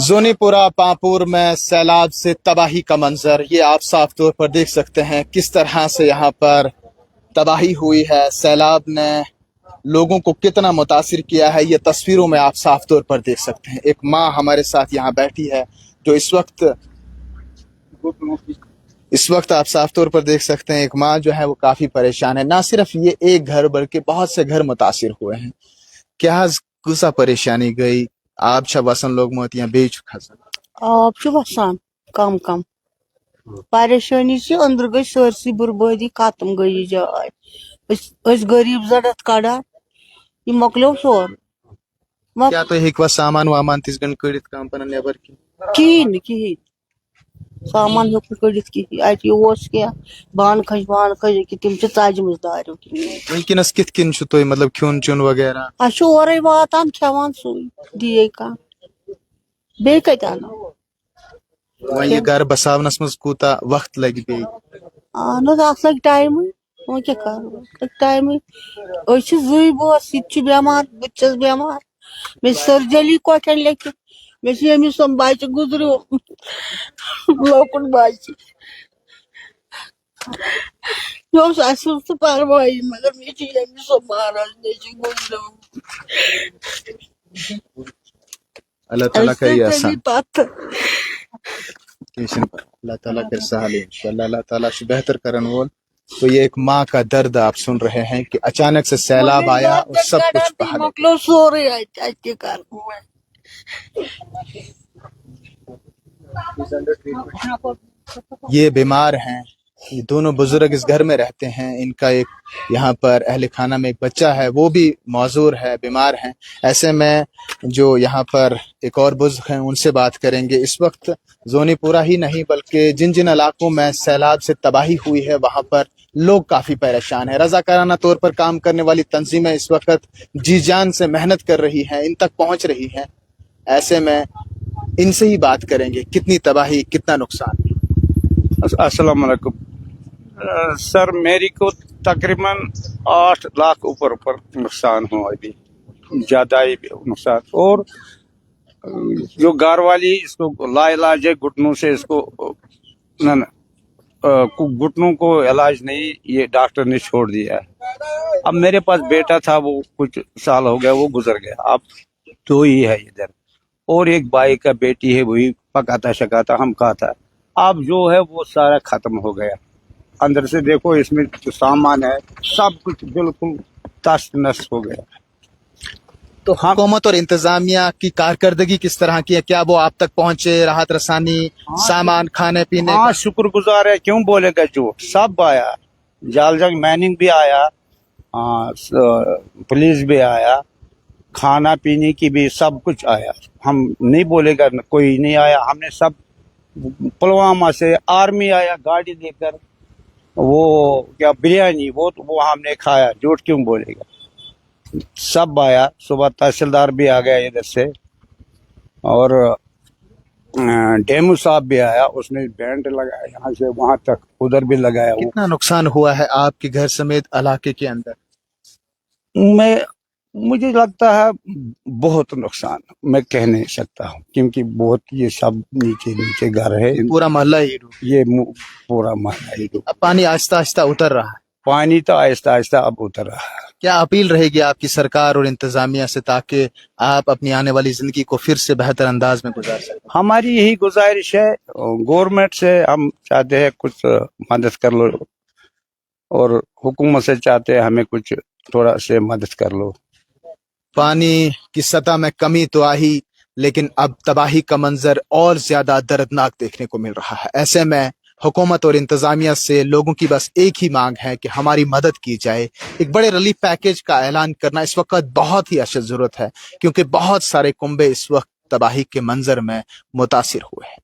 زونی پورہ پامپور میں سیلاب سے تباہی کا منظر یہ آپ صاف طور پر دیکھ سکتے ہیں کس طرح سے یہاں پر تباہی ہوئی ہے. سیلاب نے لوگوں کو کتنا متاثر کیا ہے یہ تصویروں میں آپ صاف طور پر دیکھ سکتے ہیں. ایک ماں ہمارے ساتھ یہاں بیٹھی ہے جو اس وقت آپ صاف طور پر دیکھ سکتے ہیں ایک ماں جو ہے وہ کافی پریشان ہے. نہ صرف یہ ایک گھر بلکہ بہت سے گھر متاثر ہوئے ہیں. کیا کسا پریشانی گئی آب چھا وسان لوگمت یا بیچ کھسان؟ آب چھُ وسان کم کم پریشانی سے اندر گئی سرسی بربادی ختم گئی یہ جائے اس غریب زڑت کڑان یہ مکلو سور کیا تو ہیکوا سامان وامان تس گن کڑت کام پنن نیبر کی کہین سامان ہیوک کڑت کہین اتہ کیا بان کھج کہ تم ژجمژ داریو ونکس کت کن تھی مطلب کھون چون وغیرہ اس اورے واتان کھیوان سوئی دیے کانٛہہ بیٚیہِ کتہِ انو وۄنۍ یہ گھر بساونس مز کوتا وقت لگہِ بیٚیہِ؟ اہن حظ اتھ لگہِ ٹایمٕے وۄنۍ کیٛاہ کرو اتھ لگہِ ٹایمٕے أسۍ چھِ زٕے بٲژ یہِ تہِ چھُ بٮ۪مار بہٕ تہِ چھَس بٮ۪مار مےٚ چھِ سرجری کۄٹھٮ۪ن لیکھِتھ مےٚ چھُ ییٚمِس سُم بچہِ گُزریو لۄکُٹ بچہِ مےٚ اوس اَسہِ اوس نہٕ پرواے مگر مےٚ چھُ ییٚمِس سُم مہراز نیٚچوٗ گُزریومُت اللہ تعالیٰ کری آسان پتہٕ اللہ تعالیٰ کر سہل انشاءاللہ اللہ تعالیٰ سے بہتر کرن وول. تو یہ ایک ماں کا درد آپ سن رہے ہیں کہ اچانک سے سیلاب آیا اور سب کچھ بہا گیا. مکلو سورُے اتہِ کیٛاہ کرٕ یہ بیمار ہیں. یہ دونوں بزرگ اس گھر میں رہتے ہیں. ان کا ایک یہاں پر اہل خانہ میں ایک بچہ ہے وہ بھی معذور ہے بیمار ہیں. ایسے میں جو یہاں پر ایک اور بزرگ ہیں ان سے بات کریں گے. اس وقت زونی پورہ ہی نہیں بلکہ جن جن علاقوں میں سیلاب سے تباہی ہوئی ہے وہاں پر لوگ کافی پریشان ہیں. رضاکارانہ طور پر کام کرنے والی تنظیمیں اس وقت جی جان سے محنت کر رہی ہیں ان تک پہنچ رہی ہیں. ایسے میں ان سے ہی بات کریں گے کتنی تباہی کتنا نقصان. السلام علیکم سر میری کو تقریباً 8 لاکھ اوپر نقصان ہوا ابھی زیادہ ہی نقصان. اور جو گھر والی اس کو لا علاج ہے گھٹنوں سے اس کو گھٹنوں کو علاج نہیں یہ ڈاکٹر نے چھوڑ دیا ہے. اب میرے پاس بیٹا تھا وہ کچھ سال ہو گیا وہ گزر گیا. اب 2 ہی ہے ادھر اور ایک بھائی کا بیٹی ہے وہی پکاتا شکاتا ہم کھاتا. اب جو ہے وہ سارا ختم ہو گیا. اندر سے دیکھو اس میں جو سامان ہے سب کچھ بالکل تس نس ہو گیا. تو حکومت اور انتظامیہ کی کارکردگی کس طرح کی ہے؟ کیا وہ آپ تک پہنچے راحت رسانی سامان کھانے پینے؟ ہاں شکر گزار ہے کیوں بولے گا جھوٹ. سب آیا جال جنگ میننگ بھی آیا پولیس بھی آیا کھانا پینے کی بھی سب کچھ آیا. ہم نہیں بولے گا کوئی نہیں آیا. ہم نے سب پلوامہ سے آرمی آیا گاڑی لے کر وہ کیا بریانی وہ ہم نے کھایا. جھوٹ کیوں بولے گا. سب آیا. صبح تحصیلدار بھی آ گیا ادھر سے اور ڈیمو صاحب بھی آیا اس نے بینڈ لگایا یہاں سے وہاں تک ادھر بھی لگایا. کتنا نقصان ہوا ہے آپ کے گھر سمیت علاقے کے اندر؟ مجھے لگتا ہے بہت نقصان میں کہہ نہیں سکتا ہوں کیونکہ بہت یہ سب نیچے گھر ہے. پورا محلہ ہی یہ پورا محلہ ہی اب پانی آہستہ آہستہ اتر رہا ہے. پانی تو آہستہ آہستہ اب اتر رہا ہے. کیا اپیل رہے گی آپ کی سرکار اور انتظامیہ سے تاکہ آپ اپنی آنے والی زندگی کو پھر سے بہتر انداز میں گزار سکیں؟ ہماری یہی گزارش ہے گورنمنٹ سے ہم چاہتے ہیں کچھ مدد کر لو اور حکومت سے چاہتے ہیں ہمیں کچھ تھوڑا سے مدد کر لو. پانی کی سطح میں کمی تو آئی لیکن اب تباہی کا منظر اور زیادہ دردناک دیکھنے کو مل رہا ہے. ایسے میں حکومت اور انتظامیہ سے لوگوں کی بس ایک ہی مانگ ہے کہ ہماری مدد کی جائے. ایک بڑے ریلیف پیکیج کا اعلان کرنا اس وقت بہت ہی اشد ضرورت ہے کیونکہ بہت سارے کنبے اس وقت تباہی کے منظر میں متاثر ہوئے ہیں.